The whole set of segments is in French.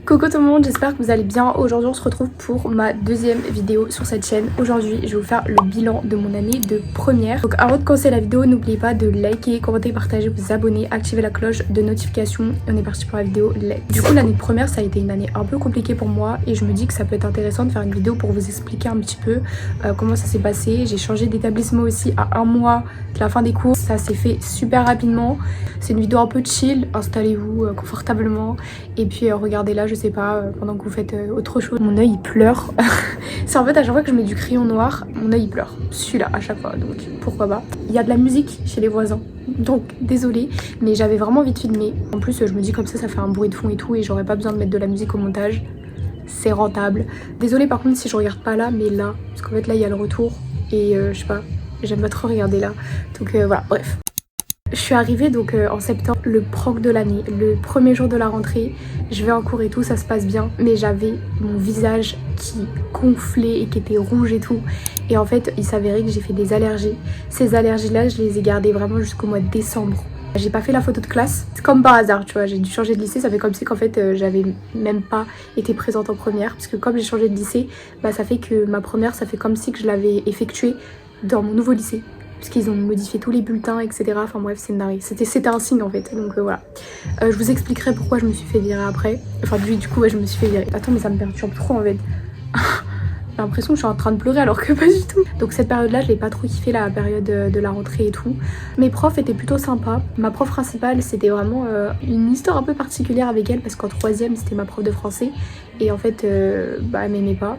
Coucou tout le monde, j'espère que vous allez bien. Aujourd'hui on se retrouve pour ma deuxième vidéo sur cette chaîne. Aujourd'hui je vais vous faire le bilan de mon année de première. Donc avant de commencer la vidéo, n'oubliez pas de liker, commenter, partager, vous abonner, activer la cloche de notification. Et on est parti pour la vidéo. Du coup l'année de première ça a été une année un peu compliquée pour moi. Et je me dis que ça peut être intéressant de faire une vidéo pour vous expliquer un petit peu comment ça s'est passé. J'ai changé d'établissement aussi à un mois de la fin des cours. Ça s'est fait super rapidement. C'est une vidéo un peu chill, installez-vous confortablement. Et puis regardez là, je sais pas, pendant que vous faites autre chose. Mon œil il pleure. C'est en fait à chaque fois que je mets du crayon noir, mon œil il pleure. Celui-là à chaque fois, donc pourquoi pas. Il y a de la musique chez les voisins, donc désolée. Mais j'avais vraiment envie de filmer. En plus je me dis comme ça fait un bruit de fond et tout. Et j'aurais pas besoin de mettre de la musique au montage. C'est rentable. Désolée par contre si je regarde pas là, mais là. Parce qu'en fait là il y a le retour. Et je sais pas, j'aime pas trop regarder là. Donc voilà, bref. Je suis arrivée donc en septembre, le proc de l'année, le premier jour de la rentrée. Je vais en cours et tout, ça se passe bien. Mais j'avais mon visage qui gonflait et qui était rouge et tout. Et en fait, il s'avérait que j'ai fait des allergies. Ces allergies-là, je les ai gardées vraiment jusqu'au mois de décembre. J'ai pas fait la photo de classe, c'est comme par hasard, tu vois, j'ai dû changer de lycée. Ça fait comme si qu'en fait j'avais même pas été présente en première. Parce que comme j'ai changé de lycée, bah ça fait que ma première, ça fait comme si que je l'avais effectuée dans mon nouveau lycée. Parce qu'ils ont modifié tous les bulletins, etc. Enfin bref, c'est une dinguerie. C'était un signe en fait. Donc voilà. Je vous expliquerai pourquoi je me suis fait virer après. Enfin du coup, ouais, je me suis fait virer. Attends, mais ça me perturbe trop en fait. J'ai l'impression que je suis en train de pleurer alors que pas du tout. Donc cette période-là, je l'ai pas trop kiffé, la période de la rentrée et tout. Mes profs étaient plutôt sympas. Ma prof principale, c'était vraiment une histoire un peu particulière avec elle. Parce qu'en troisième, c'était ma prof de français. Et en fait, bah elle m'aimait pas.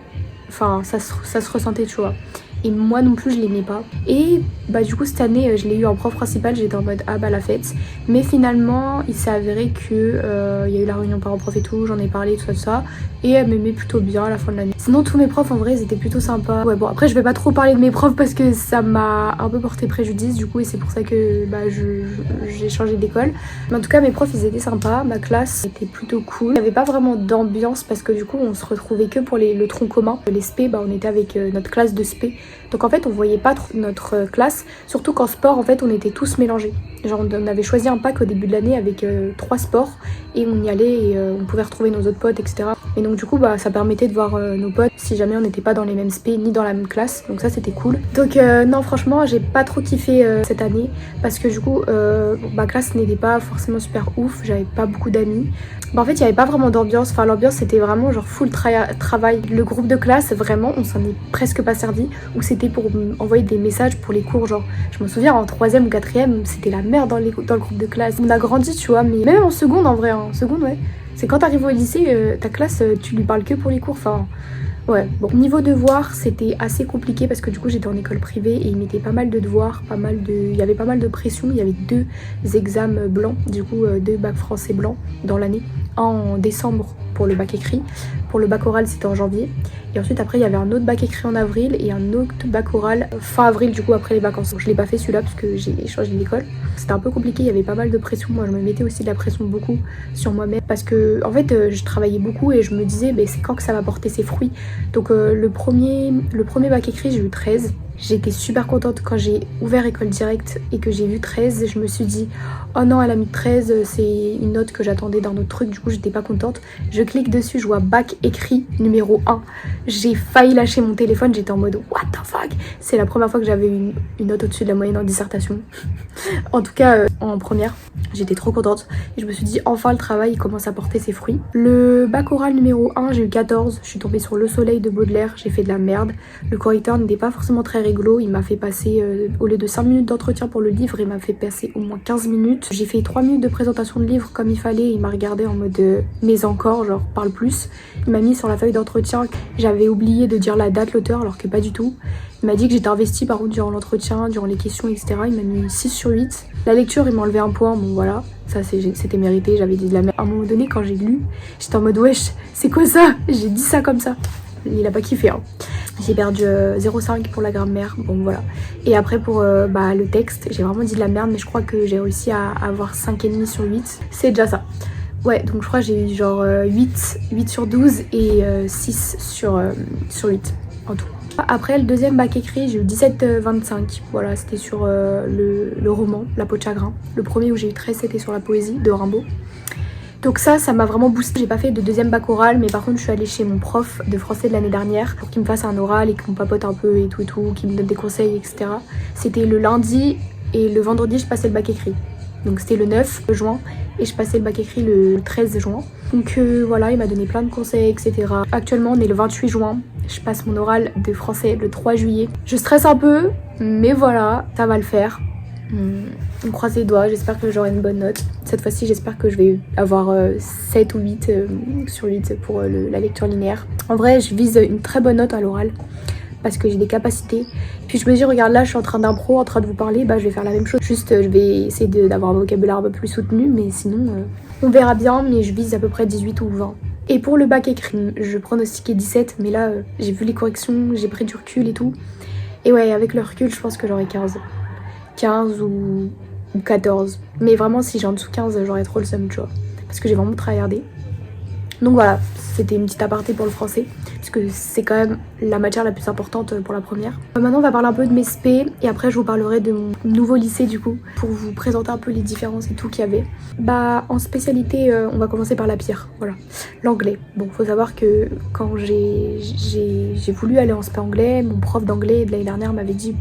Enfin, ça se ressentait, tu vois. Et moi non plus je l'aimais pas. Et bah du coup cette année je l'ai eu en prof principal, j'étais en mode ah bah la fête. Mais finalement il s'est avéré que il y a eu la réunion parents-prof et tout, j'en ai parlé tout ça. Et elle m'aimait plutôt bien à la fin de l'année. Sinon tous mes profs en vrai ils étaient plutôt sympas. Ouais bon après je vais pas trop parler de mes profs parce que ça m'a un peu porté préjudice du coup. Et c'est pour ça que bah j'ai changé d'école. Mais en tout cas mes profs ils étaient sympas, ma classe était plutôt cool. Il n'y avait pas vraiment d'ambiance parce que du coup on se retrouvait que pour le tronc commun. Les spé, bah on était avec notre classe de spé. Donc en fait on voyait pas trop notre classe, surtout qu'en sport en fait on était tous mélangés. Genre on avait choisi un pack au début de l'année avec 3 sports et on y allait et on pouvait retrouver nos autres potes, etc. Et donc du coup bah ça permettait de voir nos potes si jamais on n'était pas dans les mêmes spé ni dans la même classe. Donc ça c'était cool. Donc non franchement j'ai pas trop kiffé cette année parce que du coup ma classe n'était pas forcément super ouf, j'avais pas beaucoup d'amis. Bah en fait il y avait pas vraiment d'ambiance, enfin l'ambiance c'était vraiment genre full travail. Le groupe de classe vraiment on s'en est presque pas servi, ou c'était pour envoyer des messages pour les cours. Genre je me souviens en 3e ou 4e c'était la merde dans le groupe de classe. On a grandi tu vois, mais même en seconde en vrai, en seconde ouais. C'est quand t'arrives au lycée, ta classe tu lui parles que pour les cours, enfin... Ouais, bon. Niveau devoirs, c'était assez compliqué parce que du coup j'étais en école privée et ils mettaient pas mal de devoirs, il y avait pas mal de pression. Il y avait 2 examens blancs, du coup 2 bacs français blancs dans l'année. Un en décembre pour le bac écrit, pour le bac oral c'était en janvier. Et ensuite après il y avait un autre bac écrit en avril et un autre bac oral fin avril du coup après les vacances. Donc, je l'ai pas fait celui-là parce que j'ai changé d'école. C'était un peu compliqué, il y avait pas mal de pression. Moi je me mettais aussi de la pression beaucoup sur moi-même parce que en fait je travaillais beaucoup et je me disais mais c'est quand que ça va porter ses fruits. Donc le premier bac écrit j'ai eu 13. J'étais super contente quand j'ai ouvert école directe et que j'ai vu 13. Je me suis dit oh non elle a mis 13, c'est une note que j'attendais d'un autre truc. Du coup j'étais pas contente. Je clique dessus, je vois bac écrit numéro 1. J'ai failli lâcher mon téléphone, j'étais en mode what the fuck. C'est la première fois que j'avais une note au-dessus de la moyenne en dissertation. En tout cas en première. J'étais trop contente et je me suis dit enfin le travail il commence à porter ses fruits. Le bac oral numéro 1 j'ai eu 14. Je suis tombée sur Le Soleil de Baudelaire, j'ai fait de la merde. Le correcteur n'était pas forcément très rigolo, il m'a fait passer au lieu de 5 minutes d'entretien pour le livre, il m'a fait passer au moins 15 minutes. J'ai fait 3 minutes de présentation de livre comme il fallait, il m'a regardé en mode mais encore, genre parle plus. Il m'a mis sur la feuille d'entretien, j'avais oublié de dire la date, l'auteur alors que pas du tout. Il m'a dit que j'étais investie par contre durant l'entretien, durant les questions, etc. Il m'a mis 6 sur 8. La lecture, il m'a enlevé un point, bon voilà, ça c'était mérité, j'avais dit de la merde. À un moment donné, quand j'ai lu, j'étais en mode wesh, c'est quoi ça? J'ai dit ça comme ça. Il a pas kiffé, hein. J'ai perdu 0,5 pour la grammaire, bon voilà. Et après pour le texte, j'ai vraiment dit de la merde, mais je crois que j'ai réussi à avoir 5,5 sur 8. C'est déjà ça. Ouais, donc je crois que j'ai eu genre 8 sur 12 et 6 sur 8 en tout. Après le deuxième bac écrit j'ai eu 17,25. Voilà, c'était sur le roman La peau de chagrin. Le premier où j'ai eu 13 c'était sur la poésie de Rimbaud. Donc ça m'a vraiment boosté. J'ai pas fait de deuxième bac oral, mais par contre je suis allée chez mon prof de français de l'année dernière pour qu'il me fasse un oral et qu'on papote un peu et tout, qu'il me donne des conseils, etc. C'était le lundi et le vendredi je passais le bac écrit. Donc c'était le 9 juin et je passais le bac écrit le 13 juin. Donc voilà, il m'a donné plein de conseils, etc. Actuellement on est le 28 juin, je passe mon oral de français le 3 juillet. Je stresse un peu, mais voilà, ça va le faire. On croise les doigts, j'espère que j'aurai une bonne note. Cette fois-ci, j'espère que je vais avoir 7 ou 8 sur 8 pour la lecture linéaire. En vrai, je vise une très bonne note à l'oral parce que j'ai des capacités. Puis je me dis, regarde là, je suis en train d'impro, en train de vous parler, bah je vais faire la même chose. Juste, je vais essayer d'avoir un vocabulaire un peu plus soutenu, mais sinon, on verra bien, mais je vise à peu près 18 ou 20. Et pour le bac écrit, je pronostiquais 17, mais là, j'ai vu les corrections, j'ai pris du recul et tout. Et ouais, avec le recul, je pense que j'aurai 15 ou 14. Mais vraiment, si j'ai en dessous 15, j'aurais trop le seum, tu vois. Parce que j'ai vraiment tryhardé. Donc voilà, c'était une petite aparté pour le français. Parce que c'est quand même la matière la plus importante pour la première. Maintenant, on va parler un peu de mes spé. Et après, je vous parlerai de mon nouveau lycée, du coup. Pour vous présenter un peu les différences et tout qu'il y avait. Bah, en spécialité, on va commencer par la pire. Voilà, l'anglais. Bon, faut savoir que quand j'ai voulu aller en spé anglais, mon prof d'anglais de l'année dernière m'avait dit...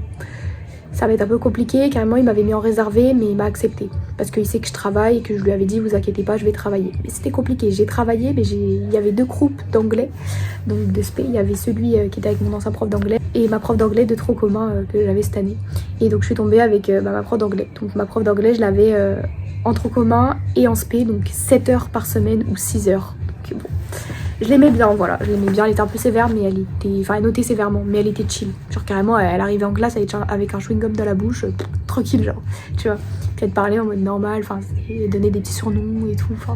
ça va être un peu compliqué, carrément il m'avait mis en réservé mais il m'a accepté parce qu'il sait que je travaille et que je lui avais dit vous inquiétez pas je vais travailler. Mais c'était compliqué, j'ai travaillé mais il y avait 2 groupes d'anglais, donc de spé, il y avait celui qui était avec mon ancien prof d'anglais et ma prof d'anglais de trop commun que j'avais cette année. Et donc je suis tombée avec ma prof d'anglais. Donc ma prof d'anglais je l'avais en trop commun et en spé, donc 7 heures par semaine ou 6 heures. Donc bon. Je l'aimais bien, voilà, je l'aimais bien, elle était un peu sévère, mais elle était... Enfin, elle notait sévèrement, mais elle était chill. Genre, carrément, elle arrivait en classe avec un chewing-gum dans la bouche, tranquille, genre, tu vois. Puis elle te parlait en mode normal, enfin, elle donnait des petits surnoms et tout, enfin...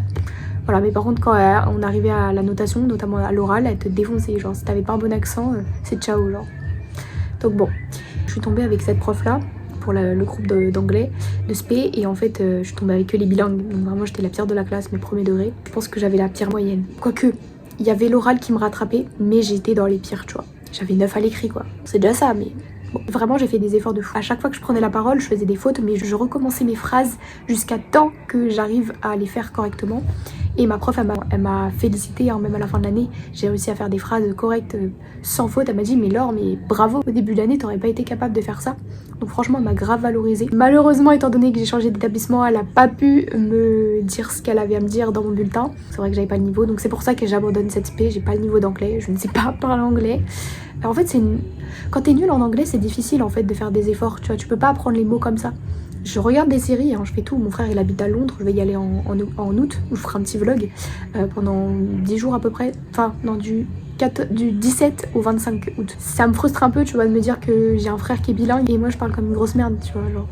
Voilà, mais par contre, quand on arrivait à la notation, notamment à l'oral, elle te défonçait, genre, si t'avais pas un bon accent, c'est ciao, genre. Donc bon, je suis tombée avec cette prof-là, pour le groupe d'anglais, de spé, et en fait, je suis tombée avec que les bilingues. Donc vraiment, j'étais la pire de la classe, mais premier degré. Je pense que j'avais la pire moyenne. Quoique... il y avait l'oral qui me rattrapait, mais j'étais dans les pires, tu vois. J'avais 9 à l'écrit, quoi. C'est déjà ça, mais... bon, vraiment, j'ai fait des efforts de fou. À chaque fois que je prenais la parole, je faisais des fautes, mais je recommençais mes phrases jusqu'à temps que j'arrive à les faire correctement. Et ma prof, elle m'a félicité, hein, même à la fin de l'année. J'ai réussi à faire des phrases correctes, sans faute. Elle m'a dit, mais Laure, mais bravo, au début de l'année, t'aurais pas été capable de faire ça. Donc franchement, elle m'a grave valorisée. Malheureusement, étant donné que j'ai changé d'établissement, elle a pas pu me dire ce qu'elle avait à me dire dans mon bulletin. C'est vrai que j'avais pas le niveau, donc c'est pour ça que j'abandonne cette spé. J'ai pas le niveau d'anglais, je ne sais pas parler anglais. Alors, en fait, quand t'es nul en anglais, c'est difficile en fait de faire des efforts. Tu vois, tu peux pas apprendre les mots comme ça. Je regarde des séries, hein, je fais tout. Mon frère il habite à Londres, je vais y aller en août, où je ferai un petit vlog pendant 10 jours à peu près. Enfin, non, du 17 au 25 août. Ça me frustre un peu, tu vois, de me dire que j'ai un frère qui est bilingue et moi je parle comme une grosse merde, tu vois, genre.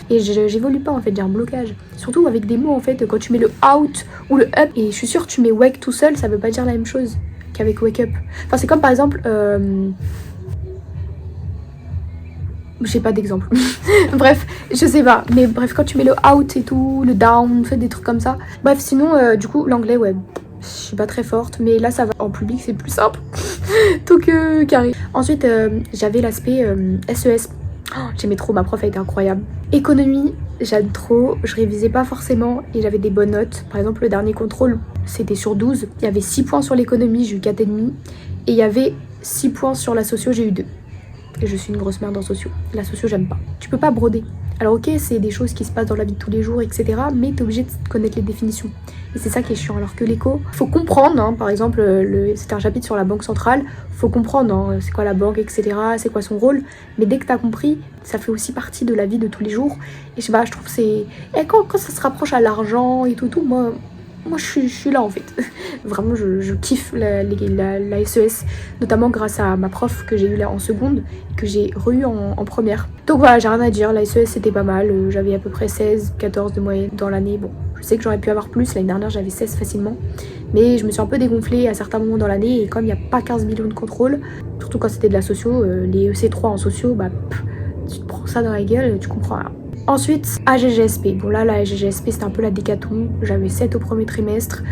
Et j'évolue pas en fait, j'ai un blocage. Surtout avec des mots en fait, quand tu mets le out ou le up, et je suis sûre que tu mets wake tout seul, ça veut pas dire la même chose qu'avec wake up. Enfin, c'est comme par exemple... j'ai pas d'exemple. Bref, je sais pas. Mais bref, quand tu mets le out et tout, le down, fait des trucs comme ça. Bref, sinon, du coup, l'anglais, ouais, je suis pas très forte. Mais là, ça va. En public, c'est plus simple. Tout que carré. Ensuite, j'avais l'aspect SES. Oh, j'aimais trop, ma prof a été incroyable. Économie, j'aime trop. Je révisais pas forcément et j'avais des bonnes notes. Par exemple, le dernier contrôle, c'était sur 12. Il y avait 6 points sur l'économie, j'ai eu 4,5. Et il y avait 6 points sur la socio, j'ai eu 2. Et je suis une grosse merde en socio. La socio, j'aime pas. Tu peux pas broder. Alors ok, c'est des choses qui se passent dans la vie de tous les jours, etc. Mais t'es obligé de connaître les définitions. Et c'est ça qui est chiant. Alors que l'éco, faut comprendre, hein, par exemple, c'est un chapitre sur la banque centrale. Faut comprendre, hein, c'est quoi la banque, etc. C'est quoi son rôle. Mais dès que t'as compris, ça fait aussi partie de la vie de tous les jours. Et je sais pas, je trouve que c'est... Et quand ça se rapproche à l'argent et tout, moi je suis là en fait. Vraiment je kiffe la SES, notamment grâce à ma prof que j'ai eu là en seconde et que j'ai re-eu en première. Donc voilà, j'ai rien à dire, la SES c'était pas mal, j'avais à peu près 16, 14 de moyenne dans l'année. Bon, je sais que j'aurais pu avoir plus, l'année dernière j'avais 16 facilement, mais je me suis un peu dégonflée à certains moments dans l'année et comme il n'y a pas 15 millions de contrôles, surtout quand c'était de la socio, les EC3 en socio, bah tu te prends ça dans la gueule, tu comprends rien. Ensuite, AGGSP. Bon là, la AGGSP c'était un peu la décatombe. J'avais 7 au premier trimestre,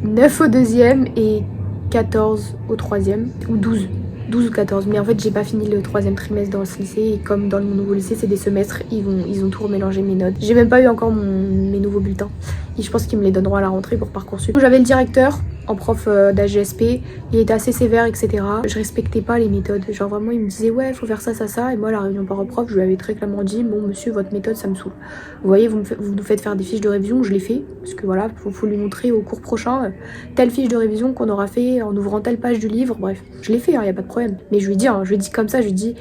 9 au deuxième et 14 au troisième. Ou 12. 12 ou 14, mais en fait j'ai pas fini le 3e trimestre dans ce lycée et comme dans mon nouveau lycée c'est des semestres, ils ont tout remélangé mes notes. J'ai même pas eu encore mes nouveaux bulletins et je pense qu'ils me les donneront à la rentrée pour Parcoursup. J'avais le directeur en prof d'AGSP, il était assez sévère etc. Je respectais pas les méthodes, genre vraiment il me disait ouais faut faire ça ça ça et moi à la réunion parent-prof je lui avais très clairement dit bon monsieur votre méthode ça me saoule. Vous voyez vous nous faites faire des fiches de révision, je l'ai fait parce que voilà faut lui montrer au cours prochain telle fiche de révision qu'on aura fait en ouvrant telle page du livre, bref je l'ai fait y a pas de problème. Mais je lui dis comme ça, je lui dis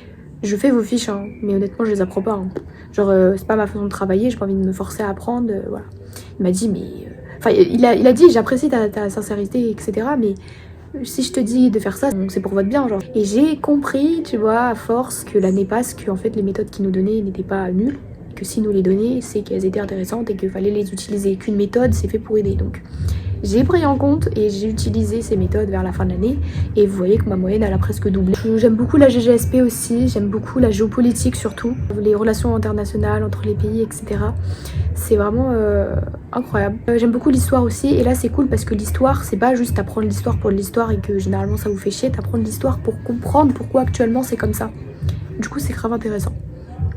je fais vos fiches mais honnêtement je les apprends pas genre c'est pas ma façon de travailler, j'ai pas envie de me forcer à apprendre voilà. Il m'a dit mais enfin il a dit j'apprécie ta sincérité etc mais si je te dis de faire ça c'est pour votre bien genre. Et j'ai compris tu vois à force que l'année passe que en fait les méthodes qu'ils nous donnaient n'étaient pas nulles, que si nous les donnaient c'est qu'elles étaient intéressantes et qu'il fallait les utiliser, qu'une méthode c'est fait pour aider. Donc j'ai pris en compte et j'ai utilisé ces méthodes vers la fin de l'année et vous voyez que ma moyenne elle a presque doublé. J'aime beaucoup la GGSP aussi, j'aime beaucoup la géopolitique surtout, les relations internationales entre les pays etc. C'est vraiment incroyable. J'aime beaucoup l'histoire aussi et là c'est cool parce que l'histoire c'est pas juste apprendre l'histoire pour l'histoire et que généralement ça vous fait chier, t'apprendre l'histoire pour comprendre pourquoi actuellement c'est comme ça. Du coup c'est grave intéressant.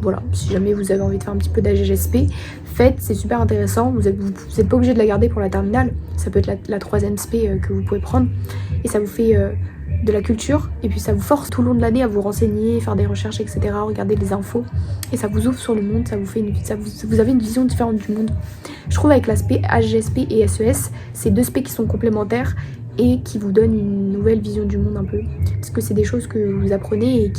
Voilà, si jamais vous avez envie de faire un petit peu d'AGGSP, faites, c'est super intéressant. Vous êtes pas obligé de la garder pour la terminale. Ça peut être la 3e SP que vous pouvez prendre. Et ça vous fait de la culture. Et puis ça vous force tout le long de l'année à vous renseigner, faire des recherches, etc. Regarder les infos. Et ça vous ouvre sur le monde, ça vous fait vous avez une vision différente du monde. Je trouve avec l'aspect AGSP et SES, c'est 2 SP qui sont complémentaires et qui vous donnent une nouvelle vision du monde un peu. Parce que c'est des choses que vous apprenez et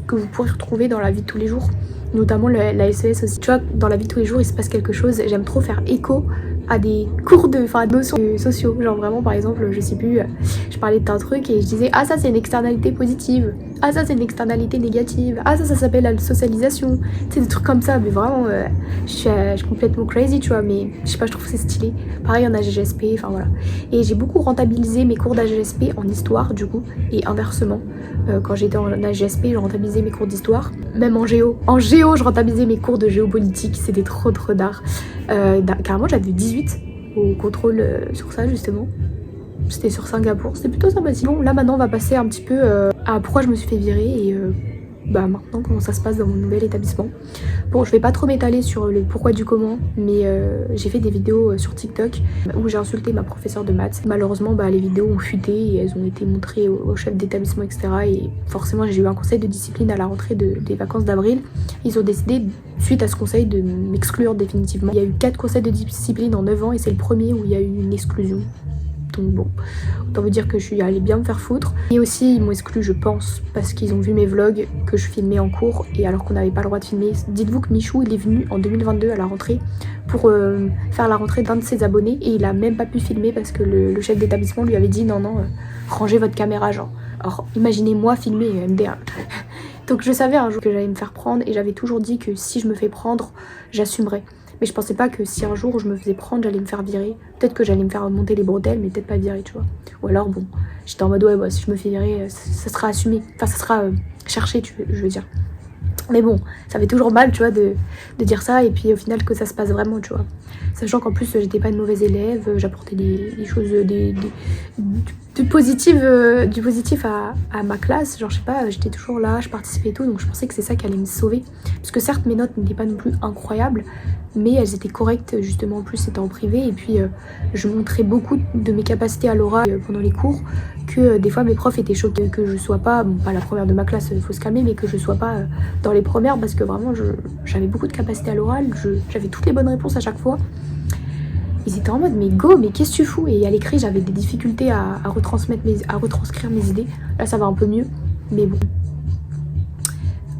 que vous pourrez retrouver dans la vie de tous les jours. Notamment la SES aussi. Tu vois, dans la vie de tous les jours, il se passe quelque chose. J'aime trop faire écho à des cours de notions sociaux. Genre vraiment, par exemple, je sais plus, je parlais de un truc et je disais ah ça c'est une externalité positive, ah ça c'est une externalité négative, ah ça s'appelle la socialisation. C'est des trucs comme ça, mais vraiment, je suis complètement crazy, tu vois, mais je sais pas, je trouve que c'est stylé. Pareil en AGGSP, enfin voilà. Et j'ai beaucoup rentabilisé mes cours d'AGGSP en histoire du coup, et inversement. Quand j'étais en AGSP, je rentabilisais mes cours d'histoire. Même en géo. En géo, je rentabilisais mes cours de géopolitique. C'était trop d'art. Carrément, j'avais 18 au contrôle sur ça, justement. C'était sur Singapour. C'était plutôt sympathique. Bon, là, maintenant, on va passer un petit peu à pourquoi je me suis fait virer et maintenant, comment ça se passe dans mon nouvel établissement. Bon, je vais pas trop m'étaler sur le pourquoi du comment, mais j'ai fait des vidéos sur TikTok où j'ai insulté ma professeure de maths. Malheureusement, les vidéos ont fuité et elles ont été montrées au chef d'établissement, etc. Et forcément, j'ai eu un conseil de discipline à la rentrée des vacances d'avril. Ils ont décidé, suite à ce conseil, de m'exclure définitivement. Il y a eu 4 conseils de discipline en 9 ans et c'est le premier où il y a eu une exclusion. Donc bon, autant vous dire que je suis allée bien me faire foutre. Et aussi ils m'ont exclu je pense parce qu'ils ont vu mes vlogs que je filmais en cours et alors qu'on n'avait pas le droit de filmer. Dites-vous que Michou il est venu en 2022 à la rentrée pour faire la rentrée d'un de ses abonnés et il a même pas pu filmer parce que le chef d'établissement lui avait dit non rangez votre caméra genre. Alors imaginez moi filmer MDR. Donc je savais un jour que j'allais me faire prendre et j'avais toujours dit que si je me fais prendre j'assumerais. Mais je pensais pas que si un jour je me faisais prendre, j'allais me faire virer. Peut-être que j'allais me faire monter les bretelles, mais peut-être pas virer, tu vois. Ou alors, bon, j'étais en mode, ouais, si je me fais virer, ça sera assumé. Enfin, ça sera cherché, je veux dire. Mais bon, ça fait toujours mal, tu vois, de dire ça et puis au final que ça se passe vraiment, tu vois. Sachant qu'en plus, j'étais pas une mauvaise élève, j'apportais des choses, du positif à ma classe. Genre, je sais pas, j'étais toujours là, je participais et tout, donc je pensais que c'est ça qui allait me sauver. Parce que certes, mes notes n'étaient pas non plus incroyables, mais elles étaient correctes, justement, en plus c'était en privé. Et puis, je montrais beaucoup de mes capacités à l'oral pendant les cours, que des fois mes profs étaient choqués que je sois pas, bon, pas la première de ma classe, il faut se calmer, mais que je sois pas dans les premières parce que vraiment j'avais beaucoup de capacité à l'oral, j'avais toutes les bonnes réponses à chaque fois. Ils étaient en mode mais go, mais qu'est-ce que tu fous? Et à l'écrit j'avais des difficultés à retranscrire mes idées. Là ça va un peu mieux, mais bon.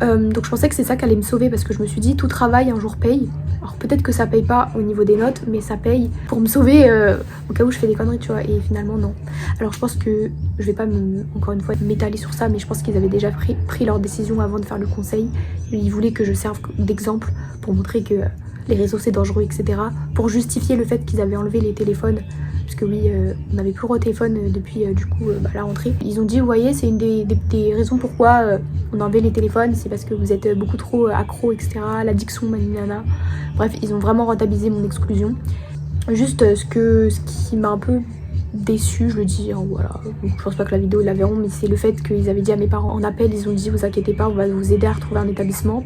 Donc je pensais que c'est ça qui allait me sauver parce que je me suis dit tout travail un jour paye. Alors peut-être que ça paye pas au niveau des notes, mais ça paye pour me sauver au cas où je fais des conneries, tu vois. Et finalement non. Alors je pense que je vais pas encore une fois m'étaler sur ça, mais je pense qu'ils avaient déjà pris leur décision avant de faire le conseil. Ils voulaient que je serve d'exemple pour montrer que les réseaux c'est dangereux, etc. Pour justifier le fait qu'ils avaient enlevé les téléphones. Parce que oui, on n'avait plus le droit au téléphone depuis du coup la rentrée. Ils ont dit, vous voyez, c'est une des raisons pourquoi on a enlevé les téléphones, c'est parce que vous êtes beaucoup trop accro, etc. L'addiction, maninana. Bref, ils ont vraiment rentabilisé mon exclusion. Juste ce qui m'a un peu déçue, je le dis, hein, voilà. Je pense pas que la vidéo ils la verront, mais c'est le fait qu'ils avaient dit à mes parents en appel, ils ont dit vous inquiétez pas, on va vous aider à retrouver un établissement.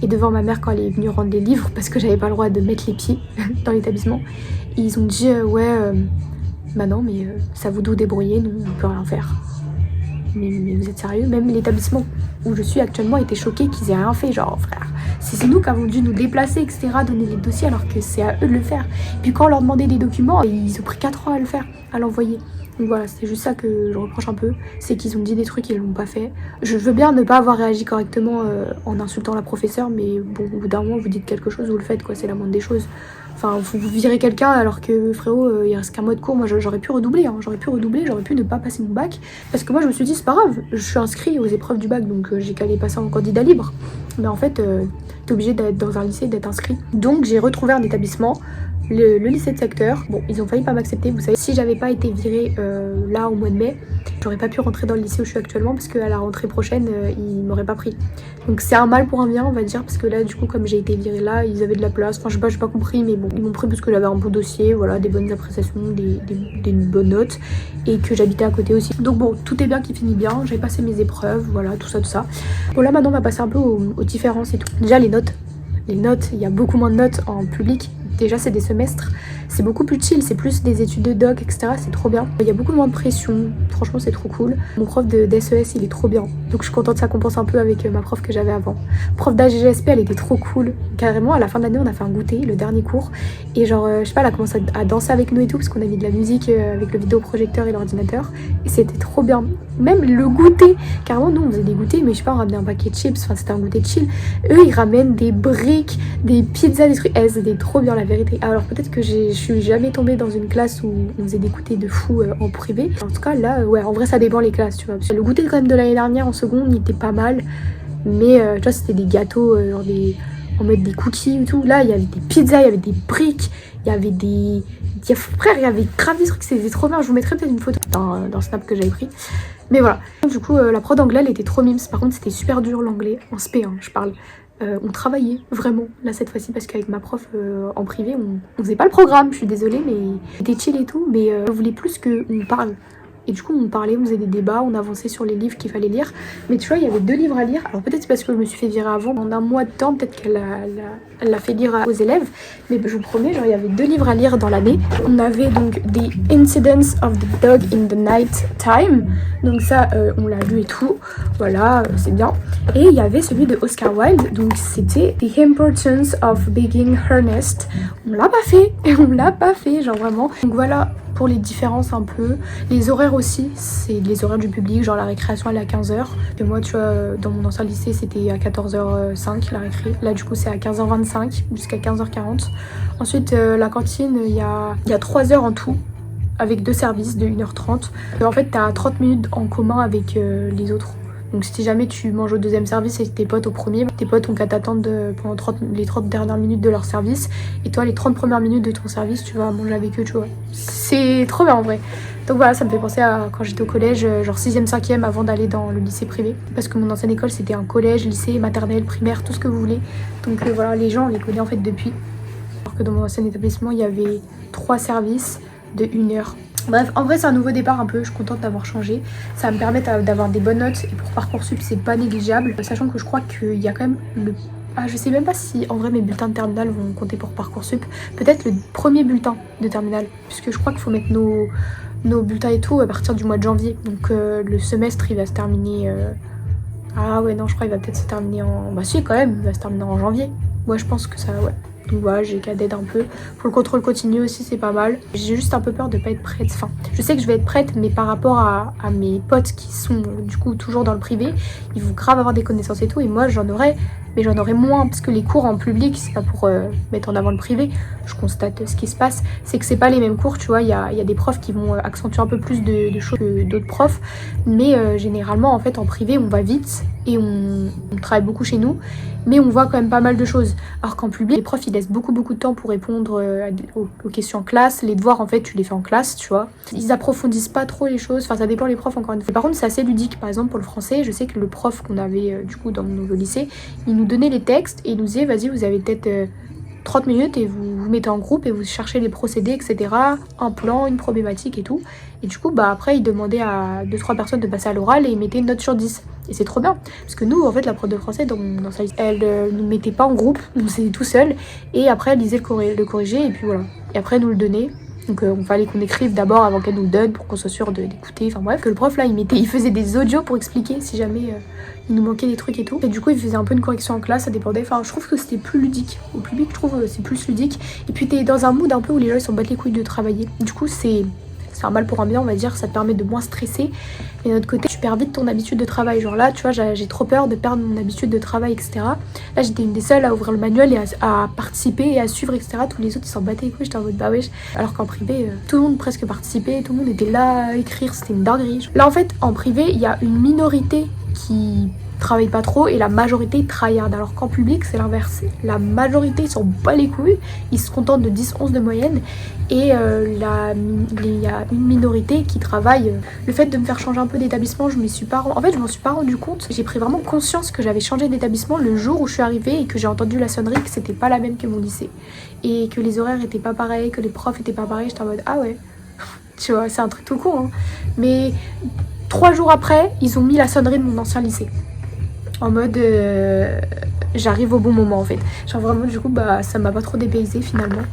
Et devant ma mère quand elle est venue rendre les livres, parce que j'avais pas le droit de mettre les pieds dans l'établissement, ils ont dit bah non mais ça vous doit débrouiller, nous on peut rien faire. Mais vous êtes sérieux? Même l'établissement où je suis actuellement était choqué qu'ils aient rien fait, genre frère, c'est nous qui avons dû nous déplacer, etc., donner les dossiers alors que c'est à eux de le faire. Puis quand on leur demandait des documents, ils ont pris 4 ans à le faire, à l'envoyer. Donc voilà, c'est juste ça que je reproche un peu, c'est qu'ils ont dit des trucs qu'ils l'ont pas fait. Je veux bien ne pas avoir réagi correctement en insultant la professeure, mais bon, au bout d'un moment, vous dites quelque chose, vous le faites, quoi, c'est la moindre des choses. Enfin, vous virez quelqu'un alors que frérot, il reste qu'un mois de cours. Moi, j'aurais pu redoubler, hein. J'aurais pu ne pas passer mon bac. Parce que moi, je me suis dit, c'est pas grave, je suis inscrit aux épreuves du bac, donc j'ai qu'à les passer en candidat libre. Mais en fait, t'es obligé d'être dans un lycée, d'être inscrit. Donc, j'ai retrouvé un établissement, le lycée de secteur. Bon, ils ont failli pas m'accepter, vous savez. Si j'avais pas été virée là au mois de mai, j'aurais pas pu rentrer dans le lycée où je suis actuellement parce qu'à la rentrée prochaine, ils m'auraient pas pris. Donc c'est un mal pour un bien, on va dire, parce que là, du coup, comme j'ai été virée là, ils avaient de la place. Enfin, j'ai pas compris, mais bon, ils m'ont pris parce que j'avais un bon dossier, voilà, des bonnes appréciations, des bonnes notes, et que j'habitais à côté aussi. Donc bon, tout est bien qui finit bien, j'ai passé mes épreuves, voilà, tout ça. Bon, là, maintenant, on va passer un peu aux différences et tout. Déjà, les notes, il y a beaucoup moins de notes en public. Déjà, c'est des semestres, c'est beaucoup plus chill, c'est plus des études de doc, etc. C'est trop bien. Il y a beaucoup moins de pression, franchement, c'est trop cool. Mon prof de d'SES, il est trop bien. Donc, je suis contente, ça compense un peu avec ma prof que j'avais avant. Prof d'AGGSP, elle était trop cool. Carrément, à la fin de l'année, on a fait un goûter, le dernier cours. Et genre, je sais pas, elle a commencé à danser avec nous et tout, parce qu'on a mis de la musique avec le vidéoprojecteur et l'ordinateur. Et c'était trop bien. Même le goûter, carrément, nous, on faisait des goûters, mais je sais pas, on ramenait un paquet de chips, enfin, c'était un goûter chill. Eux, ils ramènent des briques, des pizzas, des trucs. C'était trop bien, la vérité. Alors peut-être que je suis jamais tombée dans une classe où on faisait des goûters de fou en privé. En tout cas là, ouais, en vrai ça dépend les classes, tu vois. Le goûter quand même de l'année dernière en seconde, il était pas mal. Mais tu vois, c'était des gâteaux, genre on met des cookies et tout. Là, il y avait des pizzas, il y avait des briques, il y avait des... Frère, il y avait grave des trucs, c'était trop bien. Je vous mettrai peut-être une photo dans le snap que j'avais pris. Mais voilà. Du coup, la prod d'anglais, elle était trop mimes. Par contre, c'était super dur l'anglais, en SP, hein, je parle. On travaillait vraiment là cette fois-ci parce qu'avec ma prof en privé on faisait pas le programme, je suis désolée, mais c'était chill et tout, mais on voulait plus qu'on parle. Et du coup on parlait, on faisait des débats, on avançait sur les livres qu'il fallait lire. Mais tu vois, il y avait 2 livres à lire. Alors peut-être c'est parce que je me suis fait virer avant, en un mois de temps, peut-être qu'elle l'a fait lire aux élèves. Mais je vous promets, genre il y avait 2 livres à lire dans l'année. On avait donc The Incidents of the Dog in the Night Time. Donc ça, on l'a lu et tout. Voilà, c'est bien. Et il y avait celui de Oscar Wilde. Donc c'était The Importance of Being Earnest. On l'a pas fait, genre vraiment. Donc voilà pour les différences un peu. Les horaires aussi, c'est les horaires du public, genre la récréation elle est à 15h. Et moi tu vois, dans mon ancien lycée c'était à 14h05 la récré. Là du coup c'est à 15h25 jusqu'à 15h40. Ensuite la cantine, il y a 3 heures en tout, avec 2 services de 1h30. En fait t'as 30 minutes en commun avec les autres. Donc si jamais tu manges au 2e service et tes potes au premier, tes potes ont qu'à t'attendre pendant les 30 dernières minutes de leur service. Et toi les 30 premières minutes de ton service, tu vas manger avec eux, tu vois. C'est trop bien en vrai. Donc voilà, ça me fait penser à quand j'étais au collège, genre 6e, 5e, avant d'aller dans le lycée privé. Parce que mon ancienne école c'était un collège, lycée, maternelle, primaire, tout ce que vous voulez. Donc voilà, les gens on les connaît en fait depuis. Alors que dans mon ancien établissement il y avait 3 services de 1 heure. Bref, en vrai c'est un nouveau départ un peu, je suis contente d'avoir changé. Ça va me permettre d'avoir des bonnes notes et pour Parcoursup c'est pas négligeable. Sachant que je crois qu'il y a quand même le... Ah, je sais même pas si en vrai mes bulletins de terminale vont compter pour Parcoursup. Peut-être le premier bulletin de terminale, puisque je crois qu'il faut mettre nos bulletins et tout à partir du mois de janvier. Donc le semestre il va se terminer... Ah ouais non, je crois qu'il va peut-être se terminer en... Bah si quand même, il va se terminer en janvier. Ouais, je pense que ça... Ouais. Donc voilà, j'ai qu'à d'aider un peu. Pour le contrôle continu aussi, c'est pas mal. J'ai juste un peu peur de pas être prête. Enfin, je sais que je vais être prête, mais par rapport à mes potes qui sont du coup toujours dans le privé, ils vont grave avoir des connaissances et tout. Et moi, j'en aurais, mais j'en aurais moins. Parce que les cours en public, c'est pas pour mettre en avant le privé. Je constate ce qui se passe. C'est que c'est pas les mêmes cours, tu vois. Il y a des profs qui vont accentuer un peu plus de choses que d'autres profs. Mais généralement, en fait, en privé, on va vite et on travaille beaucoup chez nous. Mais on voit quand même pas mal de choses. Alors qu'en public, les profs ils laissent beaucoup de temps pour répondre aux questions en classe. Les devoirs en fait tu les fais en classe, tu vois. Ils approfondissent pas trop les choses, enfin ça dépend les profs encore une fois. Par contre c'est assez ludique, par exemple pour le français, je sais que le prof qu'on avait du coup dans mon nouveau lycée, il nous donnait les textes et il nous disait vas-y vous avez peut-être 30 minutes et vous vous mettez en groupe et vous cherchez les procédés, etc. Un plan, une problématique et tout. Et du coup, bah après, ils demandaient à 2-3 personnes de passer à l'oral et ils mettaient une note sur 10. Et c'est trop bien. Parce que nous, en fait, la prof de français, dans sa liste, elle ne nous mettait pas en groupe, nous c'était tout seul. Et après, elle lisait le corrigé et puis voilà. Et après, elle nous le donnait. Donc il fallait qu'on écrive d'abord avant qu'elle nous le donne pour qu'on soit sûr d'écouter. Enfin bref, que le prof là, il faisait des audios pour expliquer si jamais il nous manquait des trucs et tout. Et du coup, il faisait un peu une correction en classe, ça dépendait. Enfin, je trouve que c'était plus ludique. Au public, je trouve c'est plus ludique. Et puis t'es dans un mood un peu où les gens ils s'en battent les couilles de travailler. Du coup, c'est un mal pour un bien, on va dire. Ça te permet de moins stresser. Mais d'un autre côté, tu perds vite ton habitude de travail. Genre là, tu vois, j'ai trop peur de perdre mon habitude de travail, etc. Là, j'étais une des seules à ouvrir le manuel et à participer et à suivre, etc. Tous les autres, ils s'en battaient les couilles. J'étais en mode bah wesh. Alors qu'en privé, tout le monde presque participait, tout le monde était là à écrire, c'était une dinguerie. Là, en fait, en privé, il y a une minorité qui travaille pas trop et la majorité tryhard, alors qu'en public c'est l'inverse. La majorité ils s'en bat les couilles, ils se contentent de 10-11 de moyenne et il y a une minorité qui travaille. Le fait de me faire changer un peu d'établissement, je m'en suis pas rendu compte. J'ai pris vraiment conscience que j'avais changé d'établissement le jour où je suis arrivée et que j'ai entendu la sonnerie que c'était pas la même que mon lycée et que les horaires étaient pas pareils, que les profs étaient pas pareils. J'étais en mode ah ouais, tu vois, c'est un truc tout con hein. Mais 3 jours après, ils ont mis la sonnerie de mon ancien lycée. En mode j'arrive au bon moment en fait. Genre vraiment du coup bah ça m'a pas trop dépaysé finalement.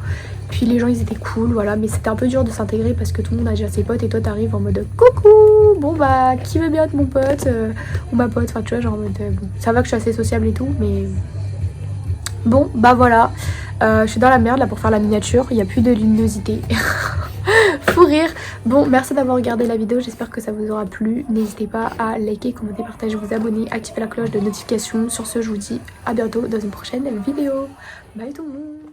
Puis les gens ils étaient cool voilà, mais c'était un peu dur de s'intégrer parce que tout le monde a déjà ses potes et toi t'arrives en mode coucou, bon bah qui veut bien être mon pote ou ma pote, enfin tu vois genre en mode bon, ça va que je suis assez sociable et tout mais bon bah voilà. Je suis dans la merde là pour faire la miniature, il n'y a plus de luminosité. Fou rire. Bon, merci d'avoir regardé la vidéo, j'espère que ça vous aura plu. N'hésitez pas à liker, commenter, partager, vous abonner, activer la cloche de notification. Sur ce, je vous dis à bientôt dans une prochaine vidéo. Bye tout le monde.